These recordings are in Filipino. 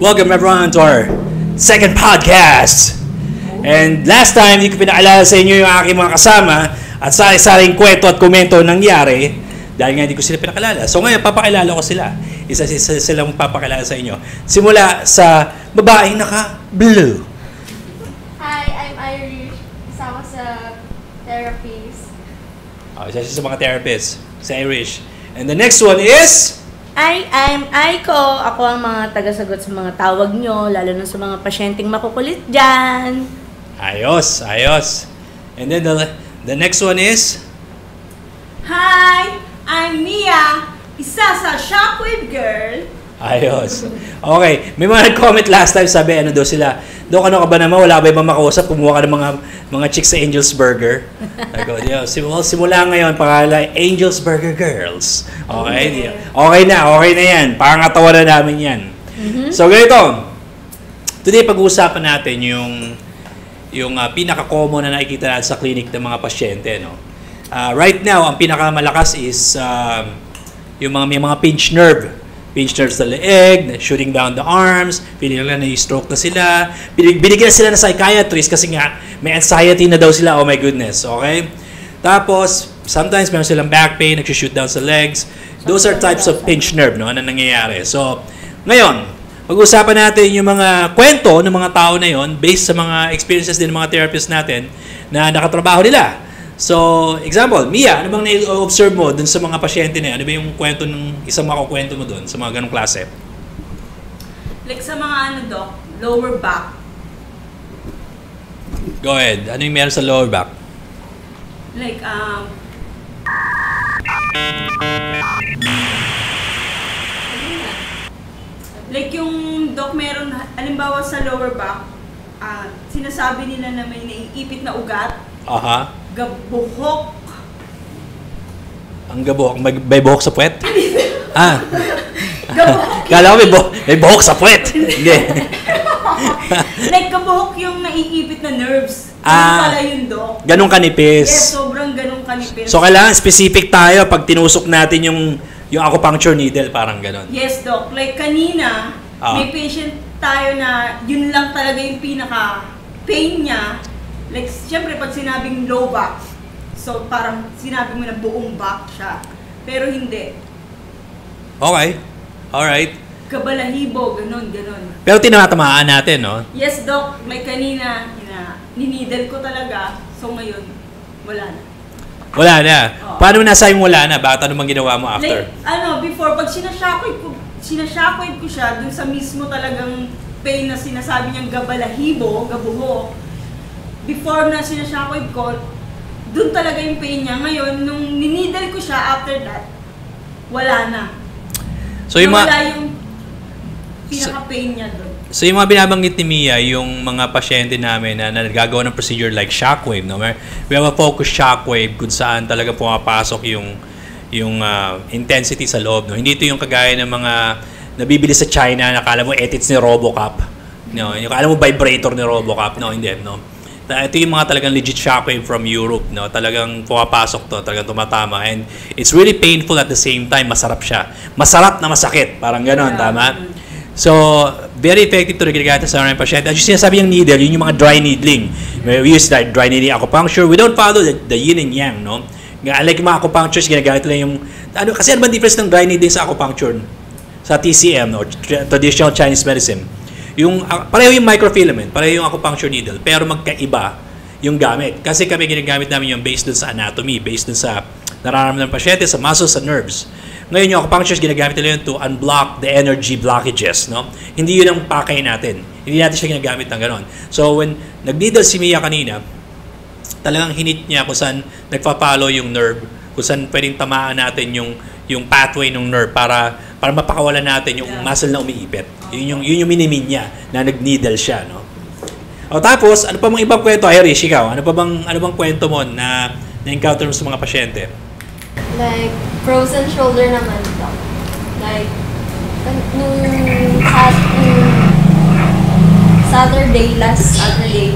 Welcome everyone to our second podcast. And last time, hindi ko pinaalala sa inyo yung aking mga kasama at sari-saring kwento at komento nangyari dahil nga hindi ko sila pinakalala. So ngayon, papakilala ko sila. Isa-isa silang papakilala sa inyo. Simula sa babaeng naka-blue. Hi, I'm Irish. Kasama sa therapist. Isa sa mga therapists. Si Irish. And the next one is... I'm Aiko. Ako ang mga tagasagot sa mga tawag nyo, lalo na sa mga pasyenteng makukulit dyan. Ayos. And then the next one is... Hi, I'm Mia. Isa sa Shockwave Girl. Ayos. Okay, may mga nag-comment last time, sabi ano daw sila, Dok, ano ka ba naman, wala ba ibang makausap, kumuha ka ng mga chicks sa Angel's Burger. Simula ngayon, pangalan Angel's Burger Girls. Okay? Okay na yan. Pangatawa na namin yan. So, ganito. Today, pag-uusapan natin yung pinaka-common na nakikita natin sa clinic ng mga pasyente. No? Right now, ang pinakamalakas is may mga pinch nerve sa leeg, shooting down the arms, feeling nila na stroke na sila. Binigyan sila ng psychiatrist kasi nga may anxiety na daw sila. Oh my goodness, okay? Tapos, sometimes meron silang back pain, nag-shoot down sa legs. Those are types of pinch nerve, no? Ano nangyayari. So, ngayon, pag-usapan natin yung mga kwento ng mga tao na yon based sa mga experiences din ng mga therapists natin na nakatrabaho nila. So, example, Mia, ano bang na-observe mo dun sa mga pasyente na yan? Ano ba yung kwento ng isang makukwento mo dun sa mga ganong klase? Like sa mga Doc, lower back. Go ahead. Ano yung meron sa lower back? Like, yung Doc meron, halimbawa sa lower back, sinasabi nila na may naiipit na ugat. Aha. Gabuhok. Ang gabuhok? May buhok sa puwet? Gabuhok. Kala ko may buhok sa puwet. Hindi. Like, gabuhok yung naiipit na nerves. Ganun pala yun, Doc. Ganun kanipis. Yes, sobrang ganun kanipis. So, kailangan specific tayo pag tinusok natin yung acupuncture needle, parang ganun. Yes, Doc. Like, kanina, may patient tayo na yun lang talaga yung pinaka-pain niya. Like, syempre, pag sinabing low back, so parang sinabi mo na buong back siya. Pero hindi. Okay. Alright. Kabalahibo, ganun. Pero tinatamaan natin, no? Yes, Doc. Like kanina, ninidal ko talaga. So ngayon, wala na. Wala na. Paano nasayang wala na? Bakit ano bang ginawa mo after? Like, before, pag sinashockwave ko siya, dun sa mismo talagang pain na sinasabi niyang gabalahibo, gabuho, before na sinashockwave ko, dun talaga yung pain niya. Ngayon, nung ninidal ko siya after that, wala na. So yung wala yung pinaka-pain niya dun. So yung mga binabanggit ni Mia, yung mga pasyente namin na nagagawa ng procedure like shockwave, no? We have a focus shockwave kung saan talaga pumapasok yung intensity sa loob, no? Hindi ito yung kagaya ng mga nabibili sa China, nakala mo edits ni Robocop. No, yung akala mo vibrator ni Robocop, no, hindi, no. Ito yung mga talagang legit shockwave from Europe, no? Talagang pumapasok to, talagang tumatama. And it's really painful at the same time, masarap siya. Masarap na masakit, parang gano'n, tama? So, very effective to ginagamit sa mga pasyente. At yung sinasabi yung needle, yun yung mga dry needling. We use that dry needling acupuncture. We don't follow the yin and yang, no? Like yung mga acupunctures, ginagamit nila yung... kasi ano ba difference ng dry needling sa acupuncture? Sa TCM, no? Traditional Chinese medicine. Pareho yung microfilament, pareho yung acupuncture needle, pero magkaiba yung gamit. Kasi kami ginagamit namin yung based dun sa anatomy, based dun sa nararamdaman ng pasyente, sa muscles, sa nerves. Ngayon yung acupuncture, ginagamit nila yun to unblock the energy blockages, no? Hindi yun ang pakay natin. Hindi natin siya ginagamit ng ganon. So when nag-needle si Mia kanina, talagang hinit niya kung saan nagpa-follow yung nerve, kung saan pwedeng tamaan natin yung pathway ng nerve para mapakawalan natin yung muscle na umiipit. Yun yung minimin niya na nag-needle siya, no? O tapos, ano pa mga ibang kwento, Irish, ikaw? Ano bang kwento mo na na-encounter mo sa mga pasyente? Like, frozen shoulder naman ito. Like, nung last Saturday,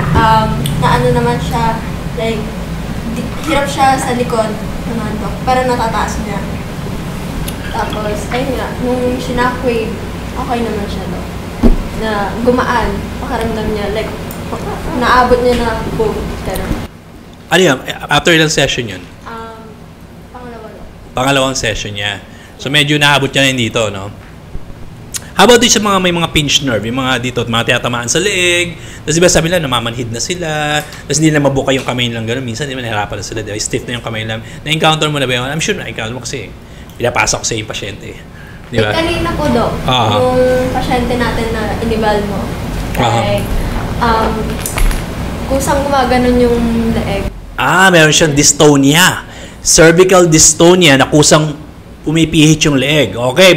na ano naman siya, like, hirap siya sa likod naman, Doc. Pero natataas niya. Tapos, ayun nga, nung sinackwave, okay naman siya, Doc. na gumaan, pakiramdam niya, like, naabot niya na po, gano'n. Ano yan? After ilang session yun? Pangalawa. Pangalawang session niya. So medyo naabot niya na yun dito, no? How about sa mga may mga pinch nerve, yung mga dito, mga tiyatamaan sa leeg, tapos diba sabi nila, namamanhid na sila, tapos hindi na mabuka yung kamay nilang gano'n, minsan di ba nahirapan na sila, diba? Stiff na yung kamay nila. Na-encounter mo na ba yun? I'm sure na-encounter mo kasi pinapasok sa yung pasyente. Di ba? Kanina po, Dok, yung pasyente natin na inibal mo, like, kusang gumaganon yung leeg. Meron siyang dystonia. Cervical dystonia na kusang pumipihit yung leeg. Okay,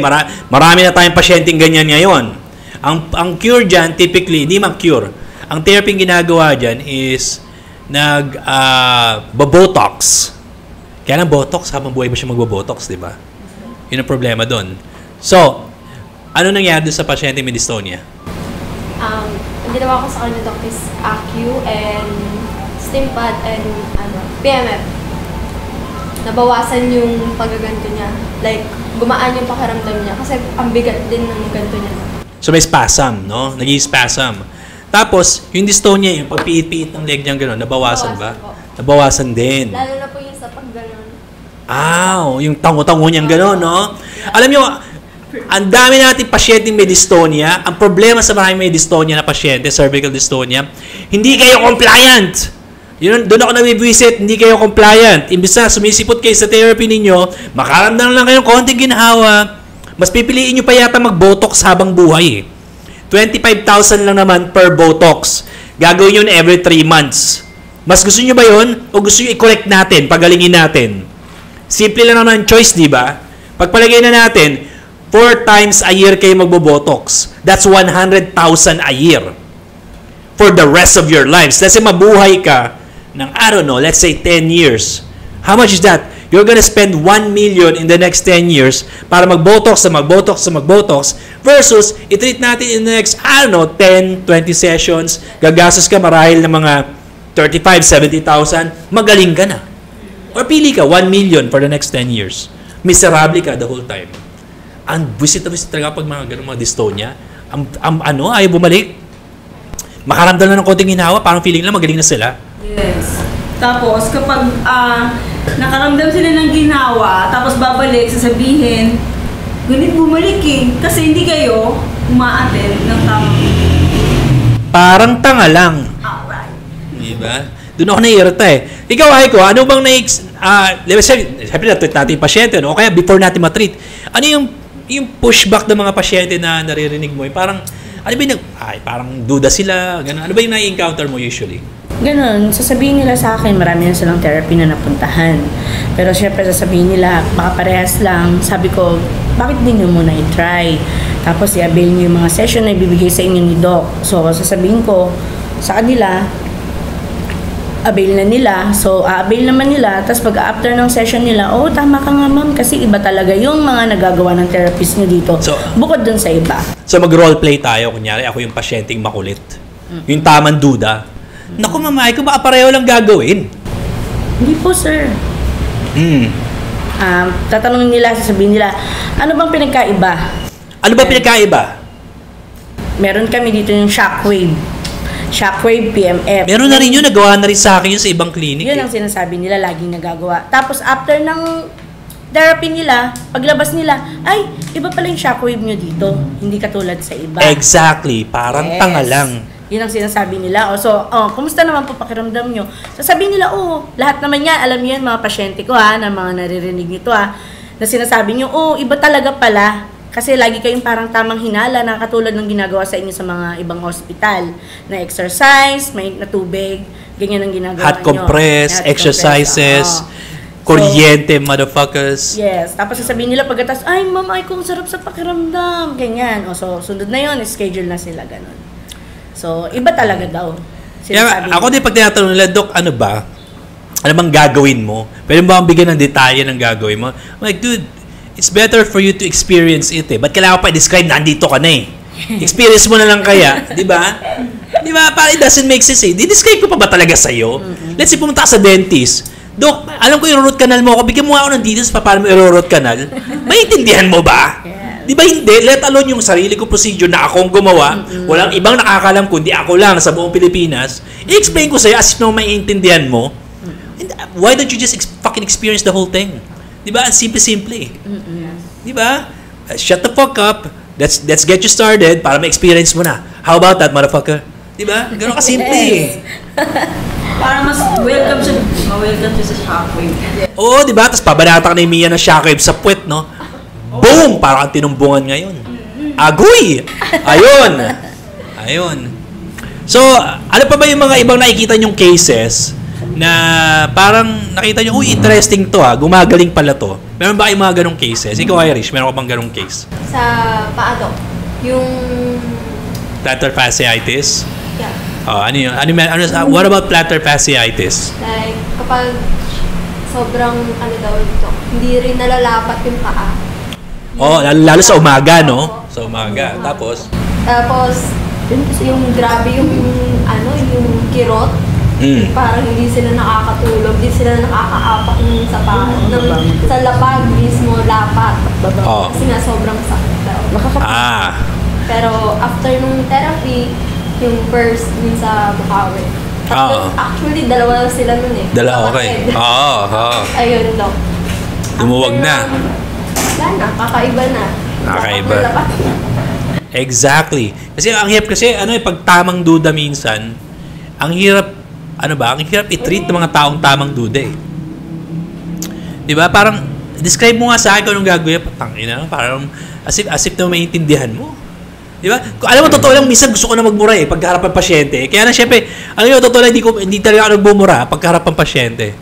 marami na tayong pasyenteng ganyan ngayon. Ang cure dyan, typically, hindi mag-cure. Ang therapy ginagawa dyan is botox. Kaya ng botox, habang buhay ba siya magbo-botox, di ba? Yun ang problema doon. So, ano nangyari doon sa pasyenteng may dystonia? Ang ginawa ko sa kanya, Doc, is Acu and steam pad and PMF. Nabawasan yung paggaganto niya. Like, gumaan yung pakiramdam niya kasi ang bigat din ng ganto niya. So may spasm, no? Naging spasm. Tapos, yung dystonia, yung pagpiit-piit ng leg niya gano'n, nabawasan ba? Po. Nabawasan din. Lalo na po yung sa pagganon. Yung tango-tango niyang gano'n, no? Alam niyo, ang dami natin pasyenteng may dystonia. Ang problema sa maraming may dystonia na pasyente, cervical dystonia, hindi kayo compliant. Doon ako nabibwisit, hindi kayo compliant. Imbis na sumisipot kayo sa therapy ninyo, makaramdam lang kayong konting ginhawa, mas pipiliin nyo pa yata mag-botox habang buhay. 25,000 lang naman per botox. Gagawin yun every 3 months. Mas gusto nyo ba yun? O gusto nyo i-correct natin, pagalingin natin? Simple lang naman choice, di ba? Pagpalagay na natin, 4 times a year kayo magbo-botox. That's 100,000 a year. For the rest of your lives. Kasi mabuhay ka ng, I don't know, let's say 10 years. How much is that? You're gonna spend 1 million in the next 10 years para mag-botox na mag-botox versus i-treat natin in the next, I don't know, 10, 20 sessions. Gagastos ka marahil ng mga 35, 70,000. Magaling ka na. Or pili ka, 1 million for the next 10 years. Miserable ka the whole time. Ang visit talaga pag mga ganun mga dystonia. Ayaw bumalik. Makaramdam na ng konting hinawa, parang feeling lang magaling na sila. Yes. Tapos, kapag nakaramdam sila ng ginawa, tapos babalik, sasabihin, ganit bumalik eh. Kasi hindi kayo umaattend ng tamang. Parang tanga lang. Alright. Diba? Doon ako naiirita eh. Ikaw, Aiko, ano bang siyempre na-treat natin yung pasyente, no? O kaya before natin matreat, ano yung pushback ng mga pasyente na naririnig mo? Parang, ano ba yung, parang duda sila, gano'n. Ano ba yung na-encounter mo usually? Ganon, sasabihin nila sa akin, marami na silang therapy na napuntahan. Pero syempre sasabihin nila, baka parehas lang. Sabi ko, bakit din nyo muna i-try? Tapos i-avail nyo yung mga session na ibibigay sa inyo ni Doc. So sasabihin ko sa kanila, avail na nila. So avail naman nila. Tapos pag after ng session nila, tama ka nga ma'am, kasi iba talaga yung mga nagagawa ng therapist nyo dito. So, bukod dun sa iba. So mag-roleplay tayo. Kunyari, ako yung pasyenteng makulit. Yung tamang duda. Naku, mamay ko, baka pareho lang gagawin. Hindi po, sir. Tatanungin nila, sasabihin nila, ano bang pinagkaiba? Ano ba pinagkaiba? Meron kami dito yung Shockwave. Shockwave PMF. Meron na rin yun, nagawa na rin sa akin yun sa ibang clinic. Yun ang sinasabi nila, laging nagagawa. Tapos after ng therapy nila, paglabas nila, ay, iba pala yung shockwave nyo dito. Hindi katulad sa iba. Exactly. Parang tanga lang. Yun ang sinasabi nila. Kumusta naman po pakiramdam nyo? Sasabihin nila, lahat naman yan, alam niyo yan, mga pasyente ko na mga naririnig nito na sinasabi nyo, iba talaga pala. Kasi lagi kayong parang tamang hinala na katulad ng ginagawa sa inyo sa mga ibang hospital. Na exercise, may na tubig, ganyan ang ginagawa Hot compress, exercises, kuryente, motherfuckers. Yes. Tapos sasabihin nila pagkatapos, ay ma'am, kung sarap sa pakiramdam. Ganyan. Sunod na yun, schedule na sila, ganun. So, iba talaga daw. Ako din pag tinatanong nila, Doc, ano ba? Ano bang gagawin mo? Pwede ba ang bigyan ng detalye ng gagawin mo? I'm like, dude, it's better for you to experience it eh. Ba't kailangan pa i-describe? Nandito ka na eh. Experience mo na lang kaya. Di ba? Di ba? Parang it doesn't make sense eh. Di-describe ko pa ba talaga sa'yo? Let's say, pumunta ka sa dentist. Doc, alam ko yung root canal mo ako. Bigyan mo ako ng details pa paano mo i-root canal. Maintindihan mo ba? Yes. Di ba hindi? Let alone yung sarili ko procedure na akong gumawa, walang ibang nakakalam kundi ako lang sa buong Pilipinas, i-explain ko sa'yo as if na maiintindihan mo. Why don't you just fucking experience the whole thing? Di ba? Ang simple-simple eh. Di ba? Shut the fuck up. Let's get you started para ma-experience mo na. How about that, motherfucker? Di ba? Ganun ka-simple eh. Para mas welcome siya sa Shockwave. Oo, di ba? Tapos pabanata ka na yung Mia ng Shockwave sa puwet, no? Boom! Parang ang tinumbungan ngayon. Agoy! Ayun. So, ano pa ba yung mga ibang nakikita nyong cases na parang nakita nyo, interesting to ha, gumagaling pala to. Meron ba kayong mga ganong cases? Ikaw, Irish, meron ka bang ganong case? Sa paa daw. Yung... Plantar fasciitis? Yeah. What about plantar fasciitis? Like, kapag sobrang, hindi rin nalalapat yung paa. Lalo sa umaga, no? Sa umaga. Tapos, yung grabe yung kirot. Parang hindi sila nakakatulog, hindi sila nakakaapak ng sa lapag mismo, lapat. Kasi nga sobrang sakit daw. Pero after nung therapy, yung first yun sa Bukawi. Actually, dalawa sila nun eh. Okay. Ayun daw. Lumuwag na. Wala na, kakaiba na. Kakaiba. Exactly. Kasi ang hirap pag tamang duda minsan, ang hirap i-treat ng mga taong tamang duda eh. Diba? Parang, describe mo nga sa akin kung anong gagawin. Parang, as if na maintindihan mo. Diba? Alam mo, totoo lang, minsan gusto ko na magmura eh, pagkaharap ng pasyente. Kaya na, syempre, totoo lang, hindi talaga ako nagbumura pagkaharap ng pasyente.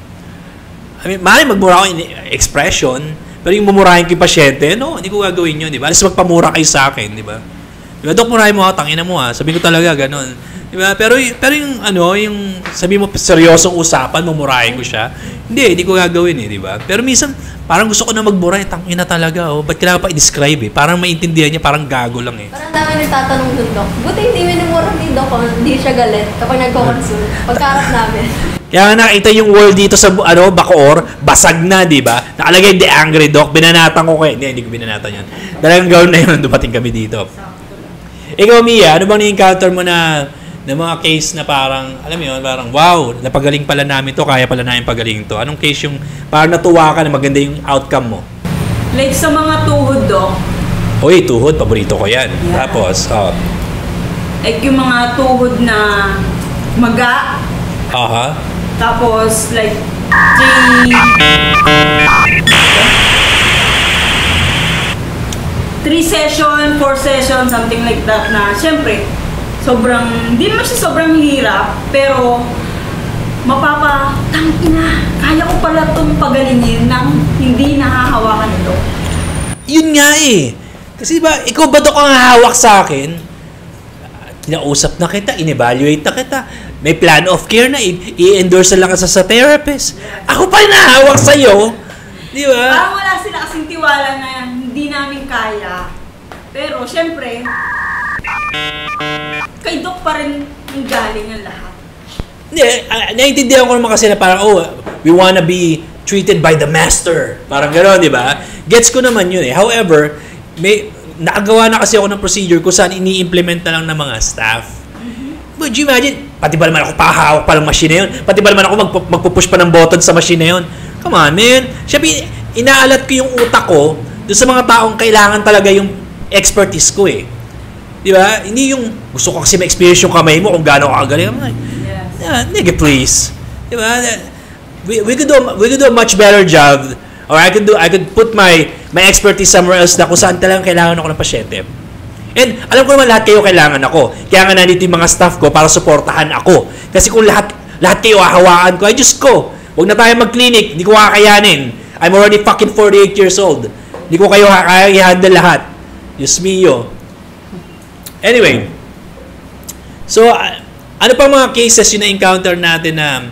Maaaring magmura ako in expression, pero yung mumurahin ko yung pasyente, no, hindi ko gagawin yun, diba? Alas magpamura kayo sa akin, diba? Diba, Dok, murahin mo ako, tangina mo ha. Sabi ko talaga, ganun. Diba? Pero yung sabi mo, seryosong usapan, mumurahin ko siya. Hindi ko gagawin eh, diba? Pero minsan, parang gusto ko na magmura, tangina talaga, ba't kailangan pa i-describe eh? Parang maintindihan niya, parang gago lang eh. Parang dami nagtatanong dun, Dok. Buti hindi minumura ni Dok, hindi siya galit kapag nagko-consult. Pagkaharap namin. Kaya nakita yung wall dito sa Bacoor, basag na, di ba? Nakalagay, the angry Doc, binanatan ko kayo. Hindi ko binanatan yan. Talagang gawin na yun, dumating kami dito. Ikaw, Mia, ano bang ni-encounter mo na mga case na parang, alam mo yun, parang, wow, napagaling pala namin to, kaya pala namin pagaling to. Anong case yung parang natuwa ka na maganda yung outcome mo? Like sa mga tuhod, Doc. Uy, tuhod, paborito ko yan. Yeah. Tapos, like yung mga tuhod na maga. Tapos, like, 3 session, 4 session, something like that na, syempre, hindi naman siya sobrang hirap, pero, tangina, kaya ko pala itong pagalingin nang hindi nahahawakan ito. Yun nga eh. Kasi ba, ikaw ba ito kang hawak sa akin? Kinausap na kita, in-evaluate na kita. May plan of care na, i-endorse na lang ka sa therapist. Ako pa yung nahawak sa'yo. Di ba? Parang wala sila kasing tiwala na hindi namin kaya. Pero, syempre, kay Doc pa rin yung galing ang lahat. Hindi, naiintindihan ko naman kasi na parang, we wanna be treated by the master. Parang gano'n, di ba? Gets ko naman yun eh. However, nakagawa na kasi ako ng procedure kung saan ini-implement na lang ng mga staff. Would you imagine? Pati ba naman ako pahawak pa ng machine na yun? Pati ba naman ako magpupush pa ng button sa machine na yun? Come on, man. Siyempre, inaalat ko yung utak ko doon sa mga taong kailangan talaga yung expertise ko eh. Di ba? Hindi yung gusto ko kasi ma-experience yung kamay mo kung gaano ka kagaling. Nigga, please. Di ba? We could do a much better job, or I could put my expertise somewhere else na kung saan talagang kailangan ako ng pasyente. And alam ko naman lahat kayo kailangan ako. Kaya nga nandito yung mga staff ko para suportahan ako. Kasi kung lahat kayo hahawakan ko, ay Diyos ko, huwag na tayo mag-clinic, hindi ko kakayanin. I'm already fucking 48 years old. Hindi ko kayo kaya i-handle lahat. Diyos mio. Anyway, so ano pa mga cases yung na-encounter natin na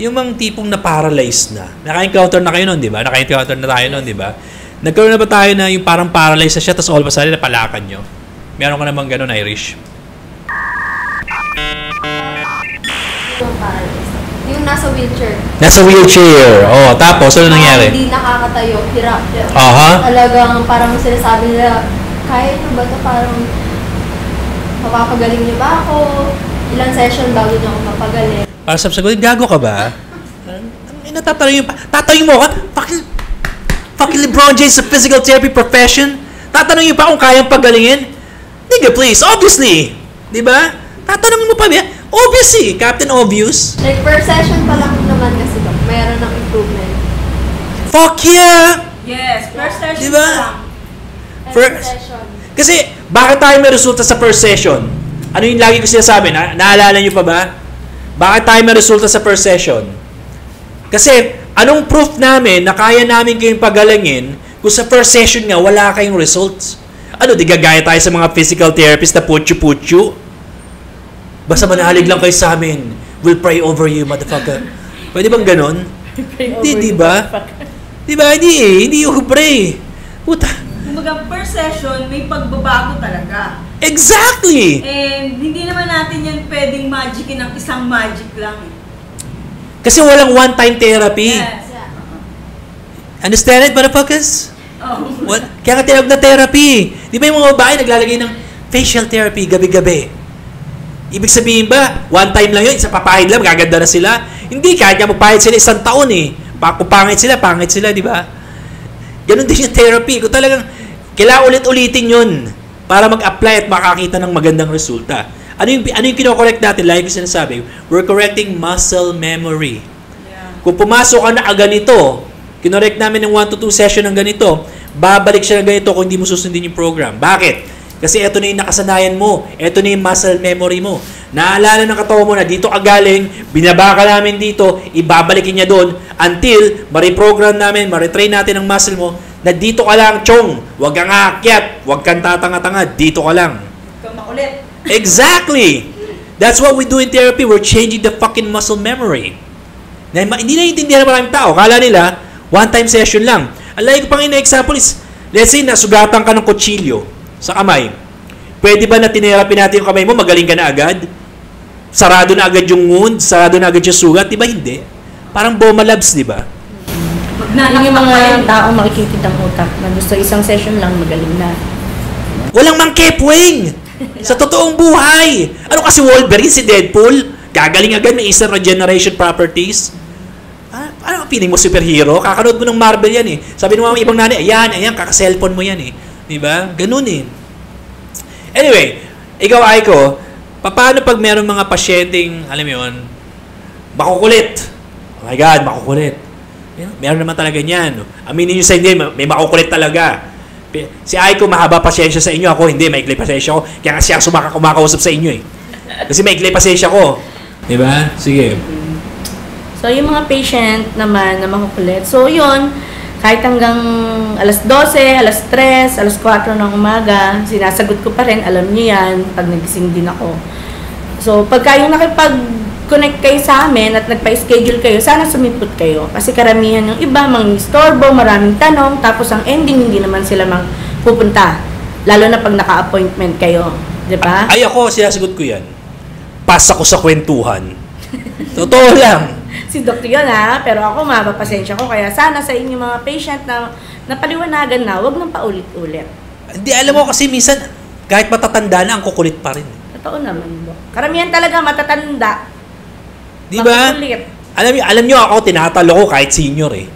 yung mga tipong na-paralyzed na. Naka-encounter na kayo nun, di ba? Naka-encounter na tayo nun, di ba? Nagkaroon na ba tayo na yung parang paralyzed na siya tapos all of a sudden napalakan nyo? Meron ka namang ganun, Irish? Yung nasa wheelchair. Nasa wheelchair. Tapos ano nangyari? Hindi nakakatayo, hirap. Aha. Talagang parang sinasabi nila, kaya nyo ba ito? Parang, mapapagaling niyo ba ako? Ilang session bago niyo ako mapagaling? Para sabi, gago ka ba? Tatanungin mo ka? Fucking LeBron James sa physical therapy profession? Tatanungin pa kung kayang pagalingin? Nigga, please, obviously. Di ba? Tatanungin mo pa ba? Obviously, Captain Obvious. Like, per session pa lang naman kasi Doc, mayroon ng improvement. Fuck yeah! Yes, first session Diba? lang. Every First- session. Kasi, bakit tayo may resulta sa first session? Ano yung lagi ko sinasabi? Naalala nyo pa ba? Bakit tayo may resulta sa first session? Kasi, anong proof namin na kaya namin kayong pagalingin kung sa first session nga wala kayong results? Ano, di gagaya tayo sa mga physical therapist na putyo-putyo? Basta manalig lang kayo sa amin. We'll pray over you, motherfucker. Pwede bang ganon? Hindi, di ba? Di ba? Hindi yung pray. Puta. Kumbaga, per session, may pagbabago talaga. Exactly! And hindi naman natin yan pwedeng magicin ng isang magic lang. Kasi walang one-time therapy. Yes. Yeah. Understand it, motherfuckers? Oh. Kaya ka tinawag na therapy. Di ba yung mga babae naglalagay ng facial therapy gabi-gabi? Ibig sabihin ba, one time lang yun, isa papahid lang, gaganda na sila? Hindi, kahit nga magpahid sila isang taon eh. Kung pangit sila, di ba? Ganon din yung therapy. Kung talagang, kailangan ulit-ulitin yun para mag-apply at makakita ng magandang resulta. Ano yung kino-correct natin? Like ko sinasabi, we're correcting muscle memory. Yeah. Kung pumasok ka na ganito, kinorek namin ng 1 to 2 session ng ganito, babalik siya ng ganito kung hindi mo susundin yung program. Bakit? Kasi ito na yung nakasanayan mo. Ito na yung muscle memory mo. Naalala ng katawan mo na dito ka galing, binaba ka namin dito, ibabalikin niya doon until ma-reprogram namin, ma-retrain natin ang muscle mo na dito ka lang, chong. Huwag kang aakyat. Huwag kang tatanga-tanga. Dito ka lang. Ikaw makulit. Exactly! That's what we do in therapy. We're changing the fucking muscle memory. Na, hindi naiintindihan ng maraming tao. Kala nila, one-time session lang. Alay ko pang ina-example is, let's say, nasugatan ka ng kutsilyo sa kamay. Pwede ba na tinerapi natin yung kamay mo, magaling ka na agad? Sarado na agad yung wound, sarado na agad yung sugat, di ba hindi? Parang Bomalabs, di ba? Yun yung mga taong makikitid ang utak na gusto isang session lang magaling na. Walang mangkepwing! Sa totoong buhay! Ano kasi Wolverine, si Deadpool? Gagaling agad, may instant regeneration properties. Ano ang feeling mo, superhero? Kakanood mo ng Marvel yan eh. Sabi ng mga ibang nanay, ayan, kaka-cellphone mo yan eh. Diba? Ganun eh. Anyway, ikaw, Aiko, paano pag meron mga pasyenteng, alam mo yun, makukulit? Oh my God, makukulit. Meron naman talaga niyan. Aminin nyo sa hindi, may makukulit talaga. Si Aiko, mahaba pasensya sa inyo. Ako, hindi, maikli pasensya ko. Kaya kasi ako kumakausap sa inyo eh. Kasi maikli pasensya ko. Diba? Sige. So, yung mga patient naman na makukulit. So, yun, kahit hanggang alas 12, alas 3, alas 4 ng umaga, sinasagot ko pa rin, alam niyo yan, pag nagising din ako. So, pagka yung nakipag-connect kayo sa amin at nagpa-schedule kayo, sana sumipot kayo. Kasi karamihan yung iba, mang-istorbo, maraming tanong, tapos ang ending, hindi naman sila pupunta. Lalo na pag naka-appointment kayo. Di ba? Ay, ako, sinasagot ko yan. Pas ako sa kwentuhan. Totoo lang. Si Dr. yun ha, pero ako mapapasensya ko. Kaya sana sa inyo mga patient na napaliwanagan na, huwag nang paulit-ulit. Hindi, alam mo kasi minsan, kahit matatanda na, ang kukulit pa rin. Totoo naman, Dok. Karamihan talaga matatanda. Di ba? Makukulit. Alam nyo ako, tinatalo ko kahit senior eh.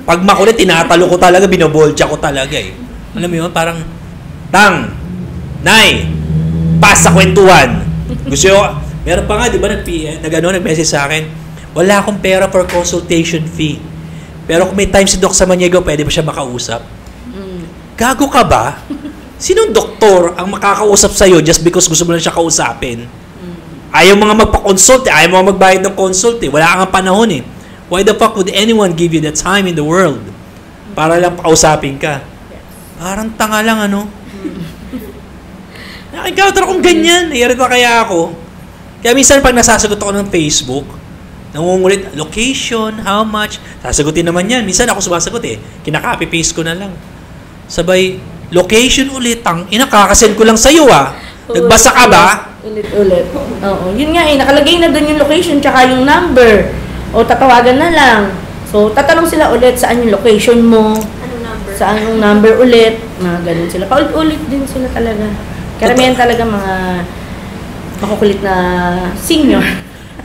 Pag makulit, tinatalo ko talaga, binobolcha ko talaga eh. Alam mo yun, parang, Tang, Nay, pas sa kwentuhan. Gusto nyo, meron pa nga, di ba, nag-message sa akin, wala akong pera for consultation fee. Pero kung may time si Doc Samaniego, pwede ba siya makausap? Gago ka ba? Sinong doktor ang makakausap sa'yo just because gusto mo lang siya kausapin? Ayaw mga magpa-consult eh. Ayaw mga magbayad ng consult eh. Wala kang panahon eh. Why the fuck would anyone give you the time in the world para lang pakausapin ka? Parang tanga lang ano? Nakikautar akong ganyan. Nayari pa kaya ako. Kaya minsan pag nasasagot ako ng Facebook, nangungulit, location, how much, sasagutin naman yan. Minsan ako sumasagot eh. Kinaka-copy-paste ko na lang. Sabay, location ulit, inakakasend ko lang sa'yo ah. Nagbasa ka ba? Ulit-ulit. Oo. Yun nga eh, nakalagay na dun yung location tsaka yung number. O tatawagan na lang. So, tatanong sila ulit saan yung location mo. Anong number? Saan yung number ulit. Mga ganun sila. Paulit-ulit din sila talaga. Karamihan talaga mga makukulit na senior.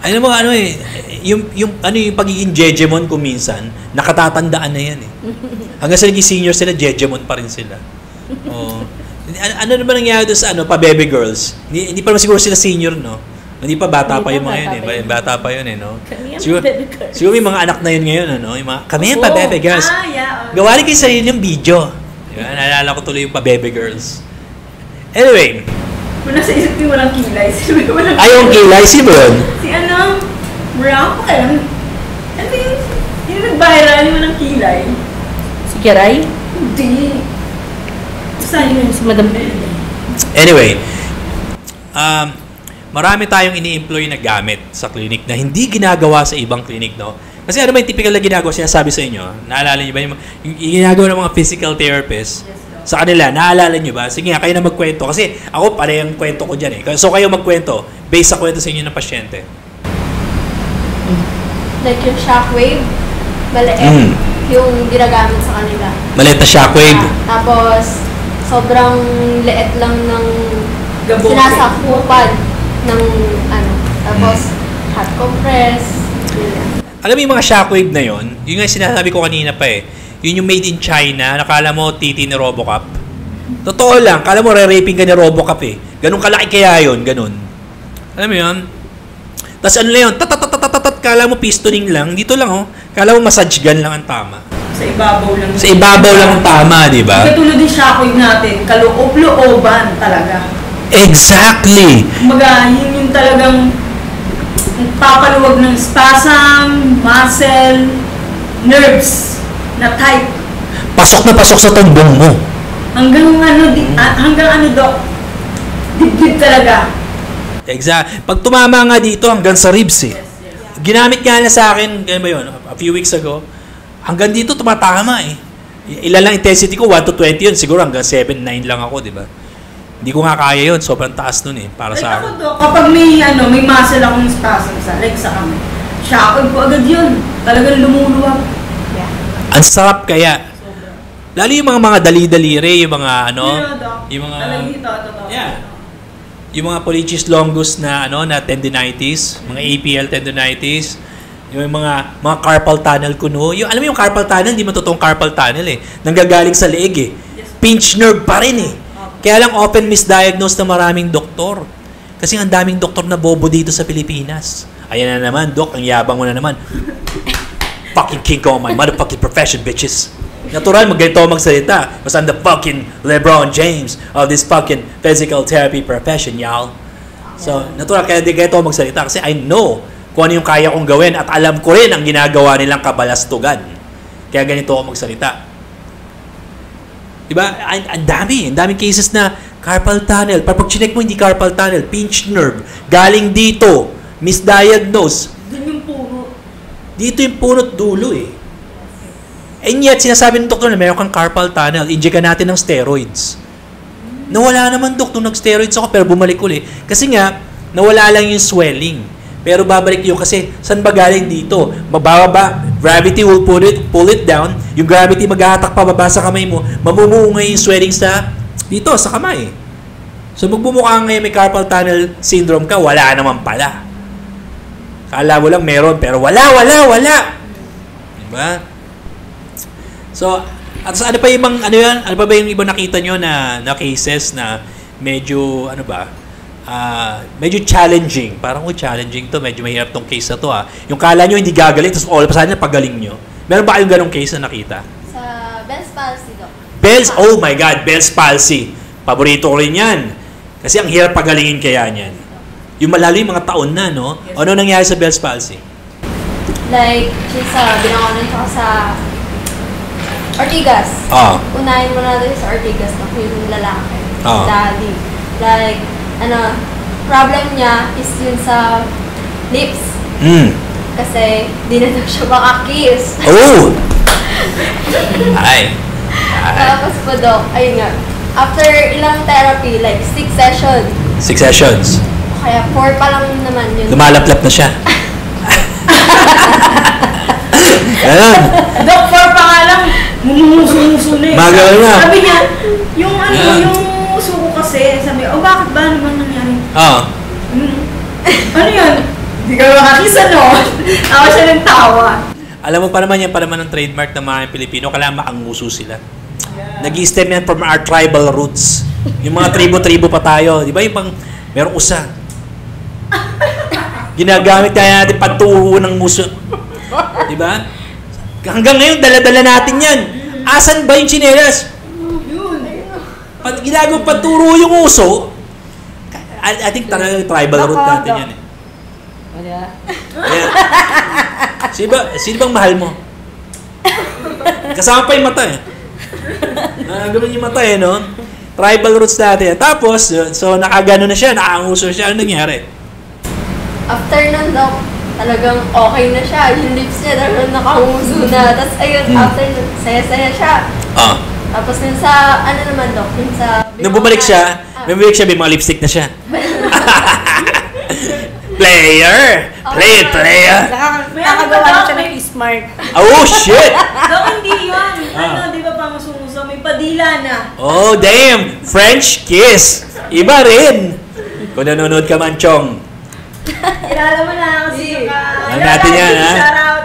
Ano mo, ano eh, yung pagiging Jejemon ko minsan, nakatatandaan na yan eh. Hanggang sa naging senior sila, Jejemon pa rin sila. Oh. Ano naman nangyari doon sa pa baby girls? Hindi pa naman siguro sila senior, no? Hindi pa bata pa yung mga yun eh. Bata pa yun eh, no? Siguro may mga anak na yun ngayon, ano? Yung mga, kami yan pa baby girls. Gawa rin kayo sa yun yung video. Diba? Naalala ko tuloy yung pa baby girls. Anyway. Kung nasa isip ko walang kilay. Yung kilay, sino yun? Si Brown pa kaya. Ano yung nag-viral yung walang kilay? Si Kiray? Hindi. Saan si Madam Anyway, marami tayong ini-employ na gamit sa clinic na hindi ginagawa sa ibang clinic, no? Kasi ano ba yung typical na ginagawa, sinasabi sa inyo? Naalala niyo ba yung ginagawa ng mga physical therapists? Sa kanila, naalala niyo ba? Sige nga, kayo na magkwento. Kasi ako, parehong kwento ko dyan eh. So kayo magkwento, based sa kwento sa inyo ng pasyente. Like yung shockwave, maliit yung ginagamit sa kanila. Maliit na shockwave? Tapos, sobrang liit lang ng sinasakupan ng tapos hot compress. Alam mo yung mga shockwave na yon, yung nga sinasabi ko kanina pa eh, yun yung made in China, nakala mo titi ni Robocop. Totoo lang, kala mo re-raping ka ni Robocop eh. Ganun kalaki kaya yun, ganun. Alam mo yun? Tapos ano na yun, kala mo pistoning lang, dito lang oh, kala mo massage gun lang ang tama. Sa ibabaw lang. Sa ibabaw lang ang tama, di ba? Katulad din shockwave natin, kaloob-looban talaga. Exactly! Kumbaga, yun yung talagang papaluwag ng spasm, muscle, nerves na type. Pasok na pasok sa tumbong mo. Hanggang Doc, dibdib talaga. Exact. Pag tumama nga dito, hanggang sa ribs eh. Ginamit nga na sa akin, ganun ba yun, a few weeks ago, hanggang dito tumatama eh. Ilan lang intensity ko, 1 to 20 yun, siguro hanggang 7, 9 lang ako, di ba? Hindi ko nga kaya yun, sobrang taas nun eh, para sa akin. Ako, Doc, kapag may muscle akong spasm sa leg sa kamay, shockwave ko agad yun. Talagang lumuluwag. Ang sarap kaya. Lalo yung mga dali-dalire, yung mga yung mga yung mga pollicis longus na na tendinitis, mga APL tendinitis, yung mga carpal tunnel kuno. Yung alam mo yung carpal tunnel, hindi man totoong carpal tunnel eh. Nanggagaling sa leeg eh. Pinch nerve pa rin eh. Kaya lang often misdiagnosed na maraming doktor. Kasi ang daming doktor na bobo dito sa Pilipinas. Ayan na naman, Doc, ang yabang mo na naman. Fucking king ko my motherfucking profession, bitches. Natural, magganito ako magsalita. Because I'm the fucking LeBron James of this fucking physical therapy profession, y'all. So, natural, kaya ganito ako magsalita. Kasi I know kung ano yung kaya kong gawin at alam ko rin ang ginagawa nilang kabalastugan. Kaya ganito ako magsalita. Diba? Ang daming cases na carpal tunnel. Pag chinek mo, hindi carpal tunnel, pinched nerve. Galing dito, misdiagnosed. Dito yung punot dulo eh. And yet, sinasabi ng doktor na meron kang carpal tunnel, inject ka natin ng steroids. Nawala naman, Dok, nung nag-steroids ako, pero bumalik ulit. Kasi nga, nawala lang yung swelling. Pero babalik yun kasi, saan ba galing dito? Mababa, gravity will pull it down. Yung gravity maghahatak pababa sa kamay mo, mamumungay yung swelling dito, sa kamay. So, magbumukha ngayon may carpal tunnel syndrome ka, wala naman pala. Kala mo lang meron, pero wala. Diba? So, at ano pa yung ano pa ba yung ibang nakita nyo na cases na medyo, medyo challenging. Parang, challenging to, medyo mahirap tong case na to Yung kala nyo hindi gagaling, tapos all of a sudden, pagaling nyo. Meron ba kayong ganong case na nakita? Sa Bell's palsy, Doc. Oh my God, Bell's palsy. Paborito ko rin yan. Kasi ang hirap pagalingin kaya niyan. Yung malalo yung mga taon na, no? Yes. Ano nangyari sa Bell's palsy? Like, binawanan siya sa Ortigas. Unahin mo natin sa Ortigas, yung lalaki. Daddy. Like, problem niya is yun sa lips. Kasi, di na daw siya makakiss. Oh! Ay. Tapos po, Doc, ayun nga. After ilang therapy, like 6 sessions. 6 sessions. Kaya 4 pa lang naman yun. Lumalaplap na siya. Ganun. Doc, 4 pa nga lang. Mumuso-muso na eh. Magawa na. Sabi niya, yung ano, Yeah. yung uso ko kasi, sabi, oh bakit ba? Ano bang nangyari? Oo. Ano yun? Hindi ka makakisa, no? Tawa siya ng tawa. Alam mo pa naman yan, pa naman ng trademark ng mga Pilipino, kailangan makanguso sila. Nag-i-stem yan from our tribal roots. Yung mga tribo-tribo pa tayo. Di ba yung pang, merong usa. Ginagamit kaya natin panturo ng muso. Di ba? Hanggang ngayon, dala-dala natin yan. Asan ba yung chinelas? Pag ginagawa panturo yung uso, I think talaga tribal root natin yan eh. Wala. Ayan. Sino bang mahal mo? Kasama pa yung mata eh. Ganun yung mata eh, no? Tribal roots natin. Tapos, so nakagano na siya, nakaanguso siya. Ano nangyari? After nun, Doc, talagang okay na siya. Yung lips niya talagang nakanguso na. Tapos ayun, after nun, saya-saya siya. Ah. Tapos yun sa, ano naman, Doc, yun sa... Nung bumalik siya, may mga lipstick na siya. Player! Player! Nakakagawa na siya ng smart. Oh, shit! Dok, hindi yun. Ano, di ba panguso-muso? May padila na. Oh, damn! French kiss! Iba rin! Kung nanonood ka man, Chong. Kilala mo na kasi yung... Alam natin yan, ha? Shout out.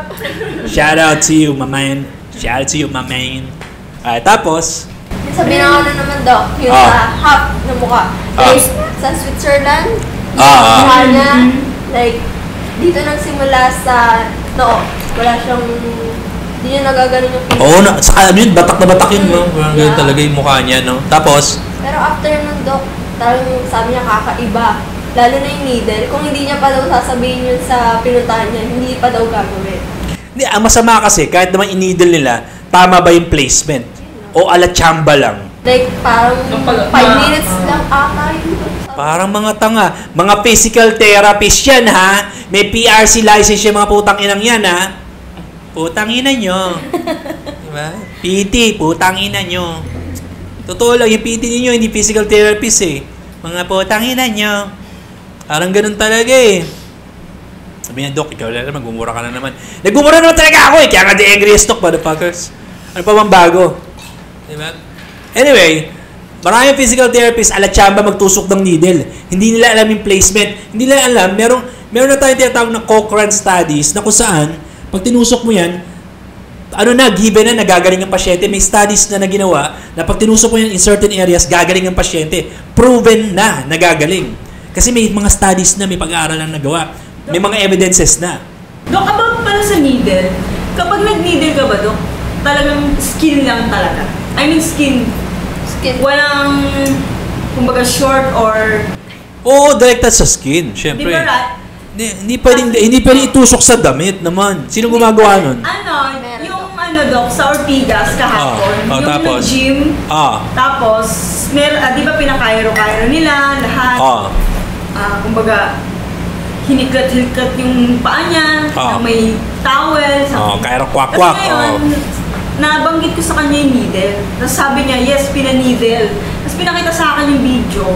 Shout out to you, my man. Shout out to you, my man. Tapos? Sabi na ano naman, Doc, yung sa half na mukha. Like, sa Switzerland, mukha niya, like, dito nagsimula sa noo. Wala siyang, hindi niya nagaganon yung face. Oo, saka yun, batak na batak yun, no? Ganun talaga yung mukha niya, no? Tapos? Pero after nun, Doc, talagang sabi niya kakaiba. Lalo na yung needle. Kung hindi niya pa daw sasabihin yun sa pinuntahan niya, hindi pa daw gagawin. Hindi, ang masama kasi, kahit naman in-needle nila, tama ba yung placement? O ala-chamba lang? Like, parang 5 minutes lang ata yun. Parang mga tanga. Mga physical therapist yan, ha? May PRC license yung mga putang inang yan, ha? Putang ina nyo. Diba? PT, putang ina nyo. Totoo lang, yung PT ninyo, hindi physical therapist, eh. Mga putang ina nyo. Parang ganun talaga, eh. Sabi niya, Doc, ikaw lang naman, gumura ka na naman. Nagmumura naman talaga ako, eh. Kaya nga the angriest stock, motherfuckers. Ano pa bang bago? Diba? Anyway, maraming physical therapist ala chamba magtusok ng needle. Hindi nila alam yung placement. Hindi nila alam, meron na tayong tinatawag na Cochrane studies na kung saan, pag tinusok mo yan, ano na, given na nagagaling ang pasyente. May studies na ginawa na pag tinusok mo yan in certain areas, gagaling ang pasyente. Proven na nagagaling. Kasi may mga studies na, may pag-aaral na nagawa. May mga evidences na. Dok, about pala sa needle, kapag nag-needle ka ba, Dok, talagang skin lang talaga? I mean skin. Walang, kumbaga, short or... Oo, direkta sa skin, syempre. Di ba, Rat? Hindi pwedeng itusok sa damit naman. Sino gumagawa nun? Ano, yung ano, Dok, sa Ortigas kahapon, yung tapos? nag-gym, tapos, di ba pinakairo-kairo nila, lahat. Kumbaga, hiniklat-hiliklat yung paa niya, na may towel. Kairo kwak-kwak. Tapos ngayon, nabanggit ko sa kanya yung needle. Tapos sabi niya, yes, pina-needle. Tapos pinakita sa akin yung video.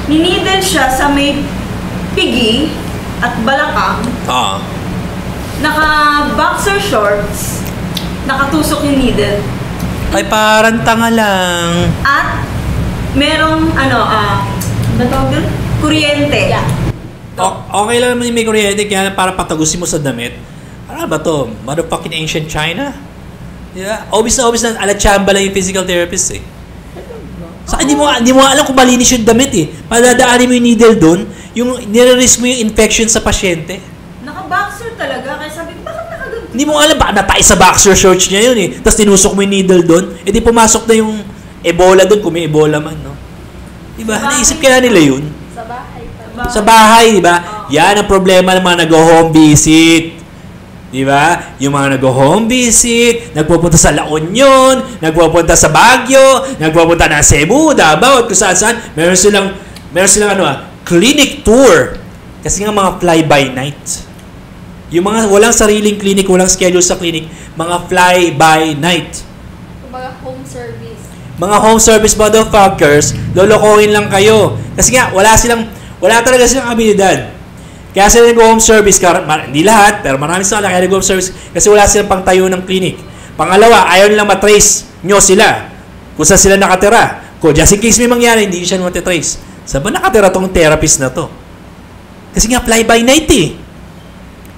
Ni-needle siya sa may pigi at balakang. Naka-boxer shorts. Nakatusok yung needle. Ay, parang tanga lang. At merong, kuryente. Yeah. Okay lang naman yung may kuryente, kaya para patagusin mo sa damit. Ano ba to? Motherfucking ancient China? Yeah. Obvious na ala-chamba lang yung physical therapist, eh. Saka hindi mo alam kung malinis yung damit, eh. Padadaanin mo yung needle doon, yung nire-risk mo yung infection sa pasyente. Naka-boxer talaga, kaya sabi ko, bakit nakaganto? Hindi mo alam, baka natay sa boxer shorts niya yun, eh. Tapos tinusok mo yung needle doon, eh di pumasok na yung Ebola doon, kung may Ebola man, no? Diba? Naisip kaya nila yun? Sa bahay. Sa bahay, diba? Yan ang problema ng mga nag-home visit. Diba? Yung mga nag-home visit, nagpupunta sa La Union, nagpupunta sa Baguio, nagpupunta na Cebu, Davao, at kung saan. Meron silang clinic tour. Kasi nga mga fly-by-night. Yung mga walang sariling clinic, walang schedule sa clinic, mga fly-by-night. Kumbaga home service. Mga home service motherfuckers, lolokohin lang kayo. Kasi nga, wala talaga silang abilidad. Kaya sila nag-home service, hindi lahat, pero marami sila kaya nag-home service kasi wala silang pangtayo ng clinic. Pangalawa, ayaw nilang matrace nyo sila. Kung saan sila nakatira. Kung just in case may mangyari, hindi siya matitrace. Saan ba nakatira tong therapist na to? Kasi nga, fly by night eh.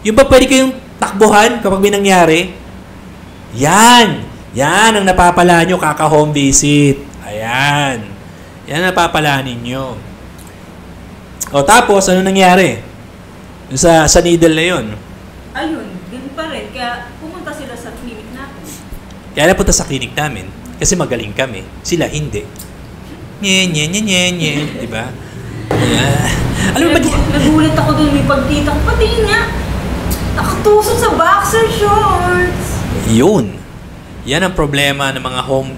Yung ba pwede kayong takbuhan kapag may nangyari? Yan ang napapala nyo kaka-home visit. Ayan. Yan ang napapala ninyo. O tapos, ano nangyari? Sa needle na yun. Ayun, din pa rin. Kaya pumunta sila sa clinic natin. Kaya napunta sa clinic namin. Kasi magaling kami. Sila hindi. Nye. Diba? Yeah. Alam mo ba? Nagulat ako dun. May pagkita ko. Pati nga. Nakatusok sa boxer shorts. Yun. Yan ang problema ng mga home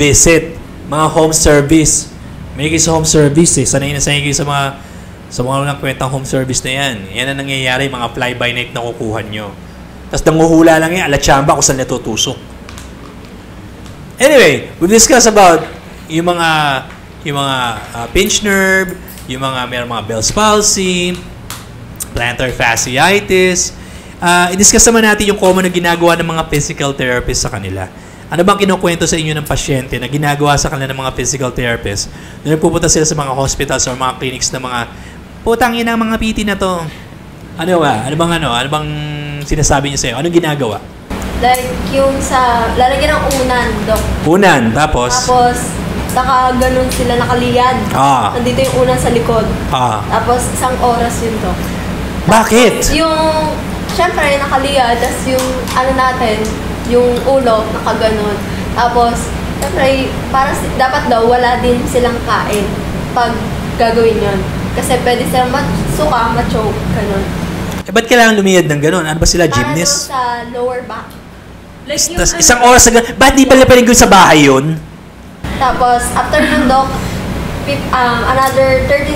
visit. Mga home service. May kayo sa home service eh. Sanay kayo sa mga walang kwentang home service na yan. Yan ang nangyayari, mga fly-by-night na kukuha nyo. Tapos nanguhula lang yan, alatsamba kung saan natutusok. Anyway, we discuss about yung mga pinch nerve, yung may mga Bell's palsy, plantar fasciitis. I-discuss naman natin yung common na ginagawa ng mga physical therapists sa kanila. Ano bang kinukwento sa inyo ng pasyente na ginagawa sa kanila ng mga physical therapists na nagpupunta sila sa mga hospitals or mga clinics na mga putang ina mga PT na to? Ano ba? Ano bang sinasabi niyo sa iyo? Anong ginagawa? Like yung lalagyan ng unan, Dok. Unan, tapos Ganun sila nakaliyad. Nandito yung unan sa likod. Tapos 1 oras yun, Dok. Bakit? Yung, syempre, nakaliyad, tapos yung natin, yung ulo, nakaganon. Tapos, syempre, dapat daw wala din silang kain pag gagawin yun. Kasi pwede silang masuka, ma-choke, ganon. Ba't kailangan lumiyad ng ganon? Ano ba sila, gymnast? Para sa lower back. Like Tas, 1 oras na ganon. Ba't di pala pwede gawin sa bahay yun? Tapos, after ng Doc, another 30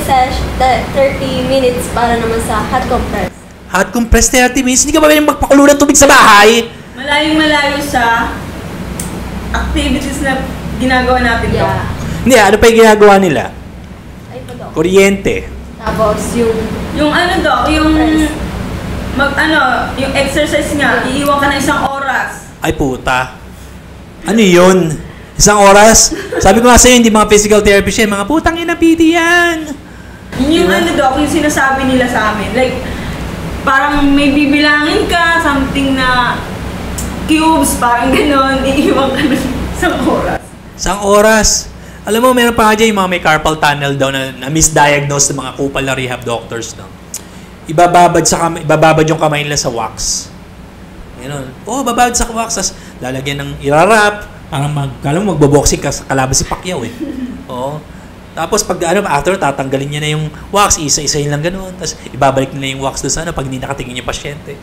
minutes para naman sa hot compress. Hot compress 30 minutes? Hindi ka ba pwede magpakulo ng tubig sa bahay? Malayo-malayo sa activities na ginagawa natin, Doc. Yeah. Hindi, ano pa yung ginagawa nila? Ay, pa, Doc. Kuryente. Tapos, yung Doc, yung yung exercise nga, iiwan ka na 1 oras. Ay puta. Ano yun? 1 oras? Sabi ko nga sa'yo, hindi mga physical therapist yan. Mga putang ina PT yan. Yun yung Doc, yung sinasabi nila sa amin. Like, parang may bibilangin ka, something na cubes, parang gano'n, iiwan ka na 1 oras. 1 oras. Alam mo, meron pa nga dyan yung mga may carpal tunnel daw na misdiagnosed ng mga kupal na rehab doctors. No? Ibababad yung kamay nila sa wax. Ganun. Bababad sa wax. Tapos lalagyan ng irarap. Parang magboboxing ka kalaban si Pacquiao eh. Tapos after tatanggalin niya na yung wax, isa-isahin lang gano'n. Tapos ibabalik nila yung wax doon sa pag hindi nakatingin yung pasyente.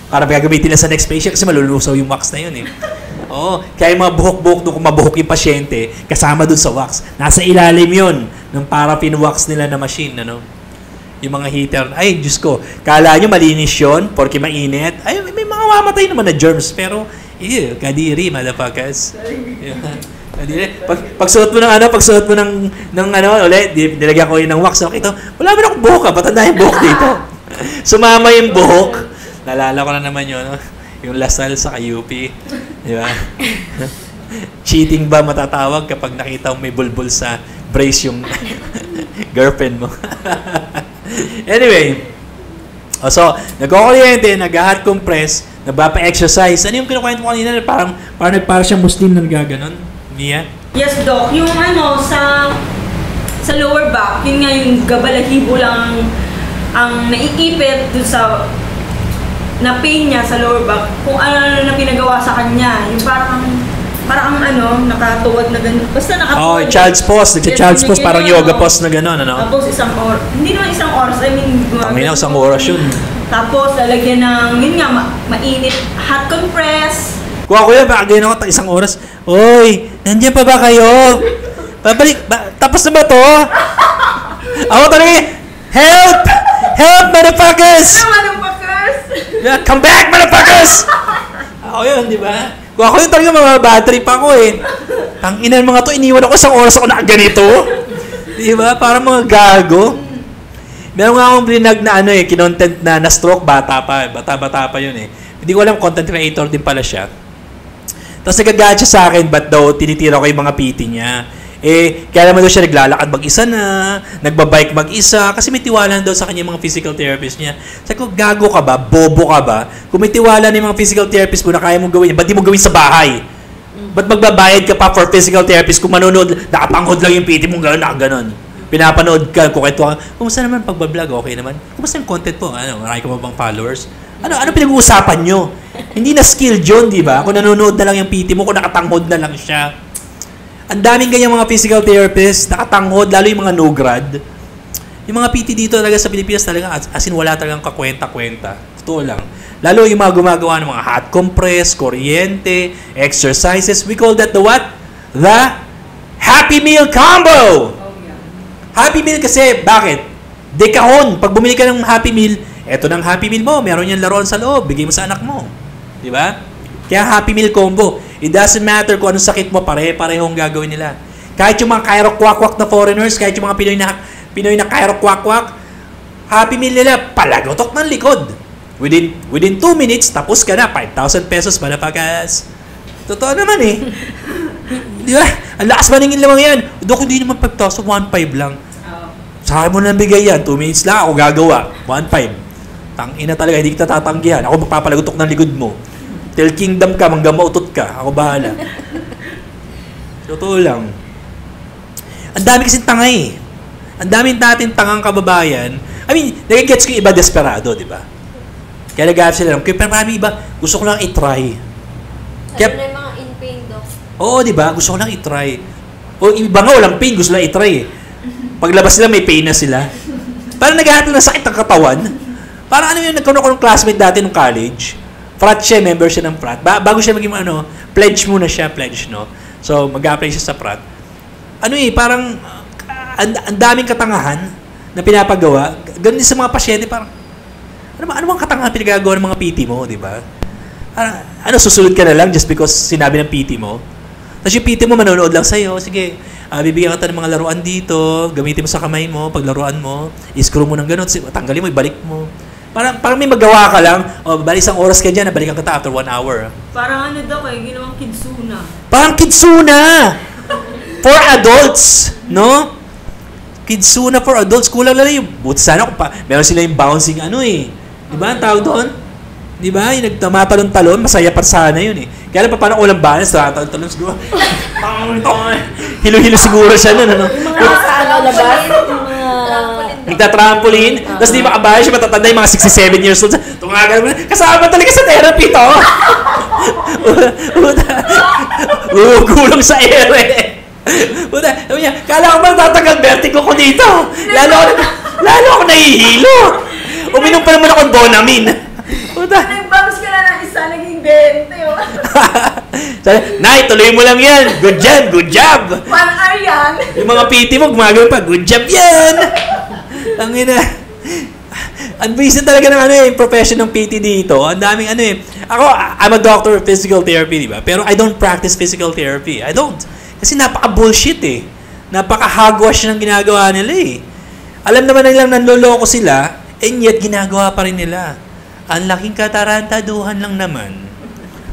Para gagamitin nila sa next patient kasi malulusaw yung wax na yun eh. Kaya yung mga buhok-buhok doon kung mabuhok yung pasyente, kasama doon sa wax. Nasa ilalim yun ng paraffin wax nila na machine. Yung mga heater. Ay, Diyos ko. Kala nyo malinis yun porque mainit. Ay, may mga mamatay naman na germs. Pero, kadiri, motherfuckers. Pagsuot mo ulit, nilagyan ko yun ng wax. Okay, wala mo na akong buhok ba't na yung buhok dito? Sumama yung buhok. Nalala ko na naman yun, yung Lasal sa UP. Di ba? Cheating ba matatawag kapag nakita mo may bulbul sa brace yung girlfriend mo? Anyway, so, nagkukuryente, nag-hot compress, nagpapa-exercise. Ano yung kinukwento mo kanina? Parang siyang Muslim na nagaganon? Mia? Yes, Doc. Yung sa lower back, yun nga yung gabalahibo lang ang naiipit dun sa na pain niya sa lower back. Kung ano na pinagawa sa kanya. Yung parang nakatuwad na gano'n. Basta nakatuwad. Child's pose. Child's pose, parang yoga pose na gano'n, Tapos 1 oras. Hindi naman 1 oras. I mean, may na 1 oras yun. Tapos, lalagyan ng, yun nga, mainit, hot compress. Kuha ko yan, baka ganyan ako 1 oras. Oy, nandiyan pa ba kayo? Babalik, tapos na ba to? Ako talaga, help! Help, motherfuckers! Yeah, come back, motherfuckers! Ako yun, di ba? Kuha ko yun talaga, mga bad trip ako eh. Tanginan mga to, iniwan ako 1 oras ako nakaganito. Di ba? Parang mga gago. Meron nga akong blinag na kinontent na stroke, bata pa yun eh. Hindi ko alam, content creator din pala siya. Tapos nagagalit siya sa akin, ba't daw tinitira ko yung mga PT niya. Eh, kaya naman daw siya naglalakad mag-isa na, nagbabike mag-isa, kasi may tiwala daw sa kanya mga physical therapist niya. Sabi ko, gago ka ba? Bobo ka ba? Kung may tiwala ng mga physical therapist mo na kaya mong gawin, ba't di mo gawin sa bahay? Ba't magbabayad ka pa for physical therapist kung manonood, nakapanghod lang yung PT mo, gano'n. Pinapanood ka, kukwento ka, kumusta naman pagbablog? Okay naman. Kumusta yung content po? Ano, marami ka ba bang followers? Ano pinag-uusapan nyo? Hindi na skill yun, di ba? Kung nanonood na lang yung PT mo, kung nakatanghod na lang siya. Ang daming ganyan mga physical therapists, nakatanghod, lalo yung mga no-grad. Yung mga PT dito talaga sa Pilipinas talaga, as in wala talagang kakwenta-kwenta. Totoo lang. Lalo yung mga gumagawa ng mga hot compress, kuryente, exercises. We call that the what? The Happy Meal Combo! Happy Meal kasi, bakit? Dekahon. Pag bumili ka ng Happy Meal, eto ng Happy Meal mo, meron yung laruan sa loob, bigay mo sa anak mo. Di ba? Kaya Happy Meal Combo. It doesn't matter kung anong sakit mo, pare-parehong gagawin nila. Kahit yung mga kairo-kwak-kwak na foreigners, kahit yung mga Pinoy na kairo-kwak-kwak, Happy Meal nila, palagotok ng likod. Within 2 minutes, tapos ka na, 5,000 pesos manapagas. Totoo naman eh. Di ba? Ang lakas maningin lamang yan. Dok, hindi naman 5,000, 1,500 lang. Sa akin mo na bigay yan, 2 minutes lang ako gagawa, 1,500. Tangina talaga, hindi kita tatanggihan. Ako magpapalagotok ng likod mo. Till kingdom ka, manggang mautot ka. Ako bahala. Totoo lang. Ang dami kasing tanga eh. Ang daming natin tangang kababayan. I mean, nagigets ko yung iba desperado, di ba? Kaya nag-aap sila lang. Pero marami iba, gusto ko lang i-try. Kaya, na yung mga in pain, Doc. Oo, di ba? Gusto ko lang i-try. O iba nga, walang pain. Gusto lang i-try eh. Paglabas nila, may pain na sila. Parang naghahanap ng sakit ng katawan. Parang ano yung nagkaroon ko ng classmate dati nung college. Frat siya, member siya ng frat. Bago siya maging pledge muna siya, pledge, no? So, mag-apply siya sa frat. Ano eh, parang ang daming katangahan na pinapagawa. Ganun din sa mga pasyente, parang ano bang katangahan pinagagawa ng mga PT mo, di ba? Ano, susunod ka na lang just because sinabi ng PT mo? Tapos yung PT mo manonood lang sa'yo, sige, bibigyan ka ng mga laruan dito, gamitin mo sa kamay mo, paglaruan mo, i-screw mo ng ganun, tanggalin mo, ibalik mo. Parang may magawa ka lang, bali isang oras ka dyan, nabalikan ka after 1 hour. Parang ano daw kayo, ginawang kidsuna. Parang kidsuna! For adults, no? Kidsuna for adults. Kulang lang yung, buti sana kung meron sila yung bouncing di ba? Ang tawag doon? Di ba? Yung nagtamatalon-talon, masaya pa sana yun eh. Kaya lang pa parang ulang balance, nakatalon-talon siguro. Hilo-hilo siguro siya nun, ano? Yung mga sa labas, Nagta-trampoline, tapos di makabahay siya, matatanda yung mga 67 years old. Tungagan mo, kasama talaga sa therapy to. Gulong sa ere. Sabi niya, kala ko ba tatagal vertigo ko dito? Lalo ako nahihilo. Uminom pa naman ako ng Bonamine. Nag-bounce ka na ng isa, naging 20. Nay, tuloy mo lang yan. Good job, good job. 1 hour yan. Yung mga PT mo, gumagawin pa, good job yan. Ang ina. Ang recent talaga ng profession ng PT dito. Ang daming Ako, I'm a doctor of physical therapy, di ba? Pero I don't practice physical therapy. I don't. Kasi napaka-bullshit eh. Napaka-hogwash ng ginagawa nila eh. Alam naman nilang nanloloko sila, and yet ginagawa pa rin nila. Ang laking katarantaduhan lang naman.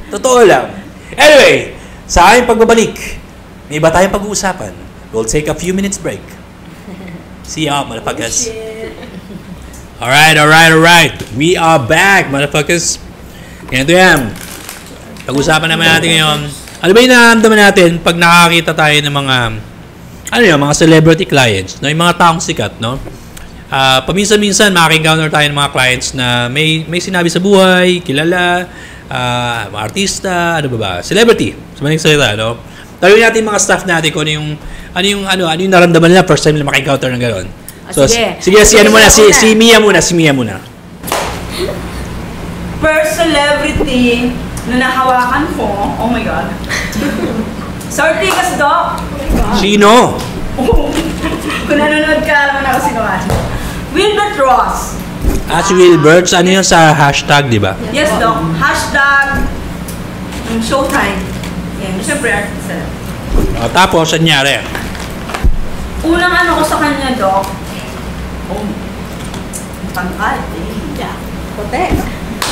Totoo lang. Anyway, sa aking pagbabalik, may iba tayong pag-uusapan. We'll take a few minutes break. See ya, motherfuckers. Alright. We are back, motherfuckers. Ganito yan. Pag-usapan naman natin ngayon. Ano ba yung nararamdaman natin pag nakakita tayo ng mga mga celebrity clients, no? Yung mga taong sikat, no? Paminsan-minsan makaka-encounter tayo ng mga clients na may sinabi sa buhay, kilala, mga artista, celebrity. Sa maling salita, no? Tanungin natin mga staff natin kung ano yung naramdaman nila first time nila maka-encounter ng gano'n. So, sige, si Mia muna. First celebrity na nahawakan ko, oh my God. Sortigas, Doc. Sino? Kung nanonood ka, alam mo na ako sino ka. Wilbert Ross. Si Wilbert, ano yun sa hashtag, di ba? Yes, Doc. Hashtag Showtime. Yan, siyempre artista. Tapos, anyari? Unang ko sa kanya, Doc. Pangkal. Yeah. Puti.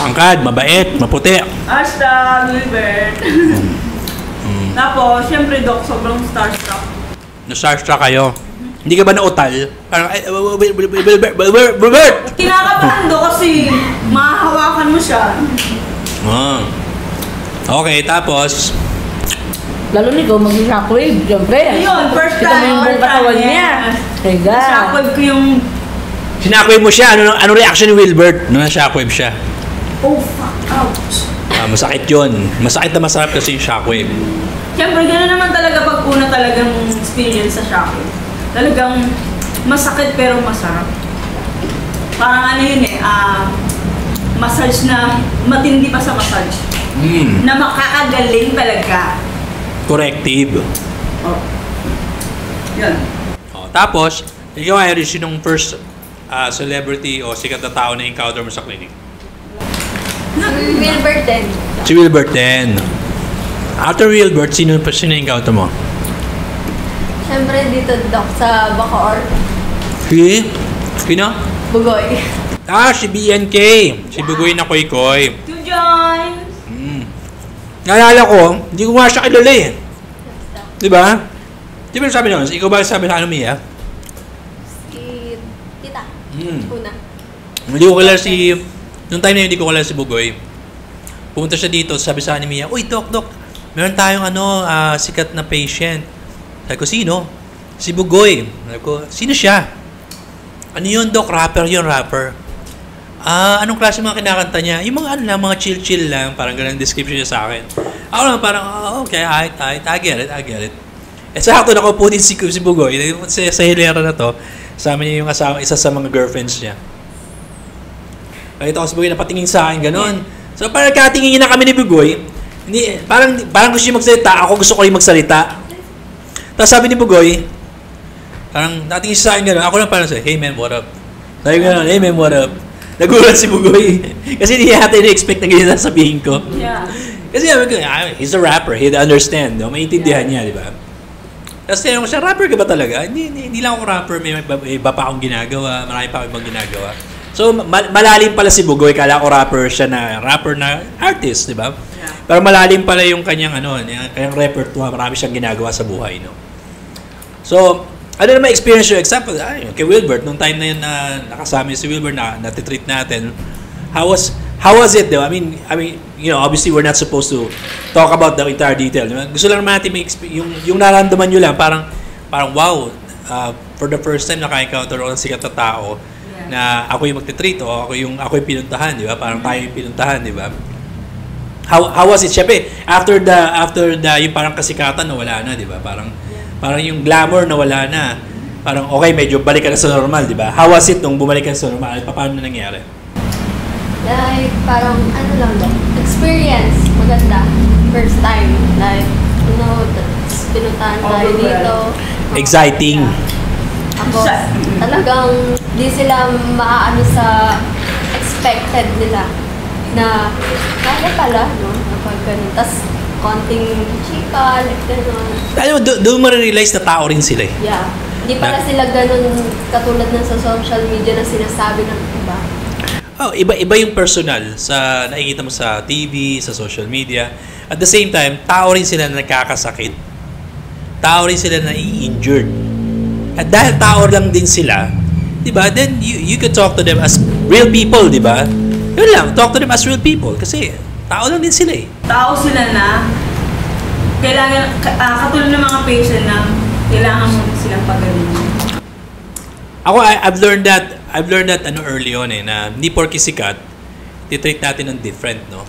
Pangkad, mabait, maputi. Hashtag Wilbert. Tapos, syempre, Doc, sobrang starstruck. Na-starstruck kayo. Hindi ka ba nautal? Parang, Wilbert! Kinakabahan do kasi mahahawakan mo siya. Ah. Okay, tapos, Lalo ni ikaw mag-shockwave, siyempre. Ayun, first Kita time. mo yung buong katawan niya. Teka. Shockwave ko yung, sinackwave mo siya. Ano reaction ni Wilbert? Nung na-shockwave siya. oh fuck, ouch. Masakit yun. Masakit na masarap kasi yung shockwave. Siyempre, gano'n naman talaga pag una talagang experience sa shockwave. Talagang masakit pero masarap. Parang ano yun massage na matindi pa sa massage. Na makakagaling talaga. Corrective. Oh. Yan. Tapos, ikaw ay sinong first celebrity o sikat na tao na encounter mo sa clinic? Wilbert din. Si Wilbert din. After Wilbert, sino encounter mo? Siyempre dito, Doc, sa Bacoor. Sino? Bugoy. Si BNK. Si Bugoy na Koy-Koy. To join. Naalala ko, hindi ko nga siya kilala eh. Diba? Di ba sabi nun? Ikaw ba sabi sa Mia? Si Tita. Una. Hindi ko kilala si... Noong time na yun, hindi ko kilala si Bugoy. Pumunta siya dito, sabi sa Mia, uy, Doc, meron tayong sikat na patient. Sabi ko, sino? Si Bugoy. Sabi ko, sino siya? Ano yun, Doc? Rapper yun, rapper. Anong klase mga kinakanta niya? Yung mga mga chill-chill lang, parang ganang description niya sa akin. Ako lang parang, okay, I get it. Eh, sakto nakaupo din si Bugoy, sa hilera na to, kasama niya yung isa sa mga girlfriends niya. Nakita ko si Bugoy na patingin sa akin, ganun. So, parang katingin na kami ni Bugoy, parang gusto niya magsalita, ako gusto ko rin magsalita. Tapos sabi ni Bugoy, parang natingin siya sa akin ganun, ako lang parang sabi, hey man, what up? Sabi ko ganun, hey man, what up? Nagulat si Bugoy. Kasi hindi natin na-expect na ganyan sasabihin ko. Yeah. Kasi he's a rapper, he'd understand, no? Maintindihan niya, di ba? Tapos tinanong ko siya, rapper ka ba talaga? Hindi lang ako rapper, may iba pa akong ginagawa, marami pa akong ibang ginagawa. So, malalim pala si Bugoy, kala ko rapper na artist, di ba? Yeah. Pero malalim pala yung kanyang kanyang repertoire, marami siyang ginagawa sa buhay, no? So, ano naman experience yung example? Kay Wilbert, nung time na yun na nakasama si Wilbert na natitreat natin, how was it, though? I mean, obviously we're not supposed to talk about the entire detail. Gusto lang naman natin yung nararamdaman nyo lang, parang wow, for the first time naka-encounter ako ng sikat na tao na ako yung magtitreat o ako yung pinuntahan, di ba? Parang tayo yung pinuntahan, di ba? How was it? Siyempre, after the yung parang kasikatan na wala na, di ba? Parang yung glamour na wala na. Parang okay, medyo balik ka na sa normal, di ba? How was it nung bumalik ka sa normal? Paano na nangyari? Like, parang lang daw. Experience. Maganda. First time. Like, pinuntahan tayo dito. Exciting. Tapos, talagang di sila maaano sa expected nila na kaya pala, no? Kapag ganun. Tapos, konting chika, like gano'n. Alam mo, doon marirealize na tao rin sila eh. Yeah. Hindi pala sila ganun katulad ng sa social media na sinasabi ng iba. Iba yung personal sa nakikita mo sa TV, sa social media. At the same time, tao rin sila na nagkakasakit. Tao rin sila na i-injured. At dahil tao lang din sila, di ba? Then you could talk to them as real people, di ba? Yun lang, talk to them as real people. Kasi tao lang din sila eh. Tao sila na kailangan, katulad ng mga patient na kailangan mo silang pagalingin. Ako, I've learned that early on na hindi porke sikat, titreat natin ng different, no?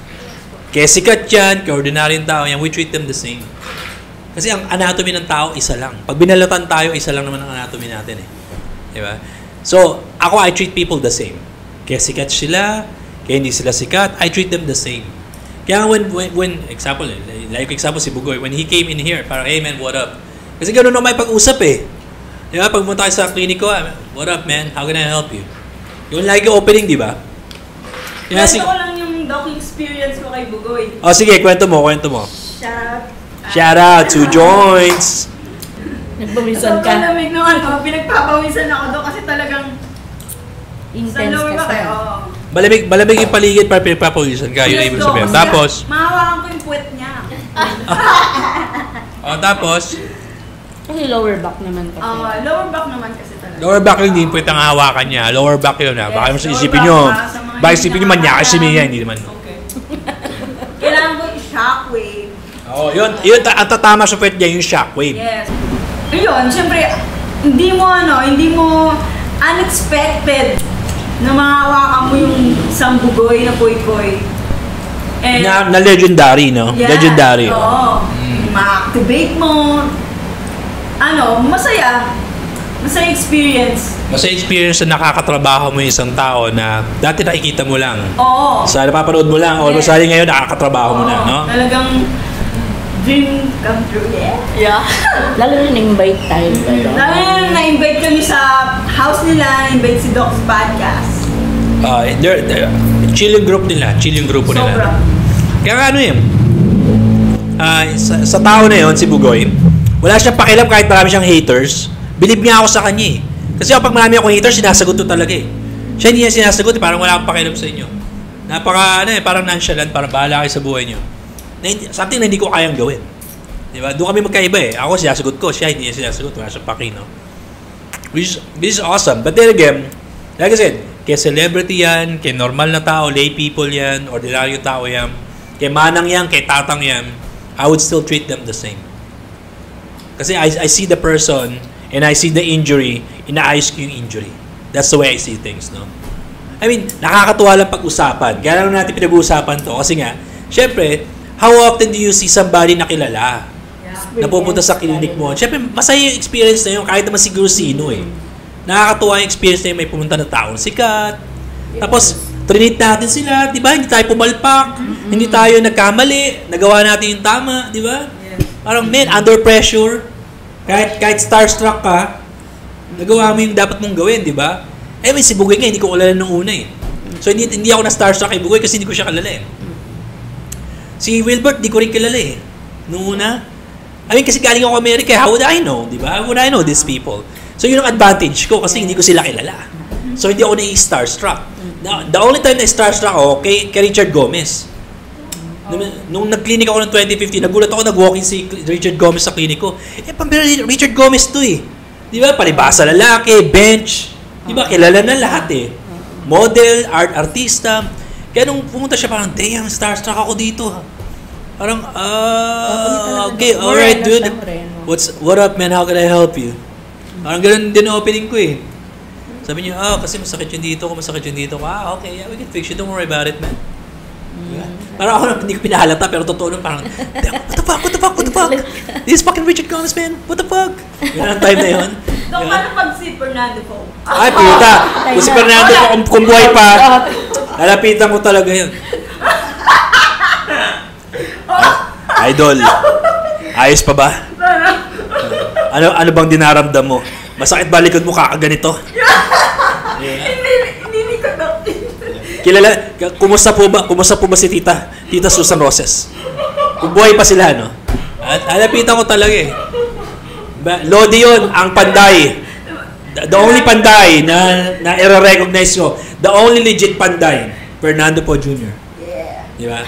Kaya sikat yan, kaya ordinaryong tao yan, we treat them the same. Kasi ang anatomy ng tao, isa lang. Pag binalatan tayo, isa lang naman ang anatomy natin eh. Diba? So, ako, I treat people the same. Kaya sikat sila, kaya hindi sila sikat, I treat them the same. Kaya when example si Bugoy, when he came in here, parang, hey man, what up? Kasi gano'n na may pag-usap eh. Di ba? Pag pumunta tayo sa kliniko, what up man? How can I help you? Yung lagi opening, di ba? Kwento ko lang yung doc experience ko kay Bugoy. Oh, sige, kwento mo. Shout out to Joints. Nagpawisan ka. Lamig nung pinagpapawisan ako doon kasi talagang Intense kasi. Malamig yung paligid para pinagpapawisan ka. Yun na ibig sabihin. Tapos, mahawakan ko yung puwet niya. Tapos, Kasi lower back naman kasi. Lower back naman kasi talaga. lower back yun, hindi pwede ang hawakan niya. Lower back yun. Yes, Baka lower isipin back nyo, para sa mga baka hindi isipin nyo manyakas si Mia, hindi naman. Okay. Kailangan ko yung shockwave. Yun, ang tatama sa puwet niya, yung shockwave. Yes. Ayun, syempre, hindi mo unexpected na mahawakan mo yung sambugoy na koy-koy. And, Na legendary, no? yeah, Legendary. Oo. Ma-activate mo. Masaya. Masaya experience. Masaya experience na nakakatrabaho mo yung isang tao na dati nakikita mo lang. Oo. Sa napapanood mo lang, almost Yes. ngayon nakakatrabaho mo na, no? Talagang dream come true. Yeah. Lalo na na-invite tayo. Lalo na na-invite kami sa house nila, na-invite si Doc's podcast. Chill yung group nila. Chill yung grupo nila. Sobra. Kaya sa tao na yun, si Bugoy, wala siyang pakialam kahit marami siyang haters. Believe nga ako sa kanya eh. Kasi kapag marami akong haters, sinasagot ko talaga eh. Siya hindi niya sinasagot eh, parang wala akong pakialam sa inyo. Parang nonchalant, parang bahala kayo sa buhay niyo. Something na hindi ko kayang gawin. Di ba? Doon kami magkaiba eh. Ako sinasagot ko, siya hindi niya sinasagot. Wala siyang paki, no? Which is awesome. But then again, like I said, kay celebrity yan, kay normal na tao, lay people yan, ordinaryo tao yan, kay manang yan, kay tatang yan, I would still treat them the same. Kasi I see the person and I see the injury, inaayos ko yung injury. That's the way I see things, no? I mean, nakakatuwa lang pag-usapan. Kaya lang natin pinag-uusapan to. Kasi nga, syempre, how often do you see somebody na kilala? Na pupunta sa clinic mo? Syempre, masaya yung experience na yun, kahit naman siguro sino eh. Nakakatuwa yung experience na yun, may pumunta na taong sikat. Tapos, trinate natin sila, di ba? Hindi tayo pumalpak, hindi tayo nagkamali, nagawa natin yung tama, di ba? Parang, man, under pressure, kahit starstruck ka, nagawa mo yung dapat mong gawin, di ba? May si Bugoy nga, hindi ko kilala nung una eh. So, hindi ako na starstruck kay Bugoy kasi hindi ko siya kilala eh. Si Wilbert, di ko rin kilala eh. Nung una. Kasi galing ako Amerika, how would I know, di ba? How would I know these people? So, yun ang advantage ko kasi hindi ko sila kilala. So, hindi ako na-starstruck. Now, the only time na-starstruck ako, kay Richard Gomez. Nung nag-clinic ako ng 2015, nagulat ako, nag-walk-in si Richard Gomez sa clinic ko. Pambira Richard Gomez to eh. Di ba? Palibasa lalaki, bench. Di ba? Kilala na lahat eh. Model, artista. Kaya nung pumunta siya, parang, damn, starstruck ako dito. Parang, okay, alright dude. What up man, how can I help you? Parang ganun din ang opening ko eh. Sabi niya, kasi masakit yun dito ko, okay, yeah, we can fix you, don't worry about it, man. Yeah. Parang ako hindi ko pinahalata, pero totoo nun, parang, what the fuck? This is fucking Richard Gomez, man, what the fuck? Yan ang time na yun. Dok, paano pag si Fernando po? Ay, puta, kung si Fernando po, kung buhay pa, lalapitan ko talaga yun. Idol, ayos pa ba? Ano bang dinaramdam mo? Masakit ba likod mo kakaganito? Hindi ko Dok. Kilala, kumusta po ba si Tita Susan Roses? Kung buhay pa sila, no? At alapitan ko talaga eh. Lodi yun, ang panday. The only panday na i-recognize ko. The only legit panday. Fernando Po Jr. Yeah. Di ba?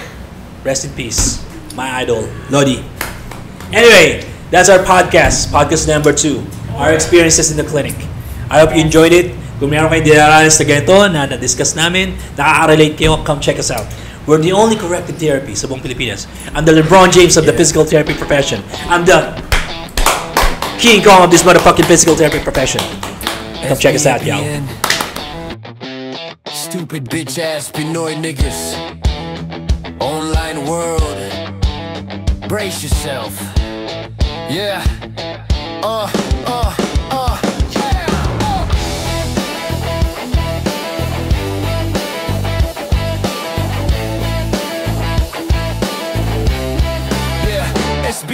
Rest in peace. My idol, Lodi. Anyway, that's our podcast. Podcast number 2. Our experiences in the clinic. I hope you enjoyed it. Kung meron kayong dinaranas na ganito na na-discuss namin, nakaka-relate kayo, come check us out. We're the only corrective therapy sa buong Pilipinas. I'm the LeBron James of the physical therapy profession. I'm the King Kong of this motherfucking physical therapy profession. Come check us out, y'all. Stupid bitch ass Pinoy niggas. Online world. Brace yourself. Yeah.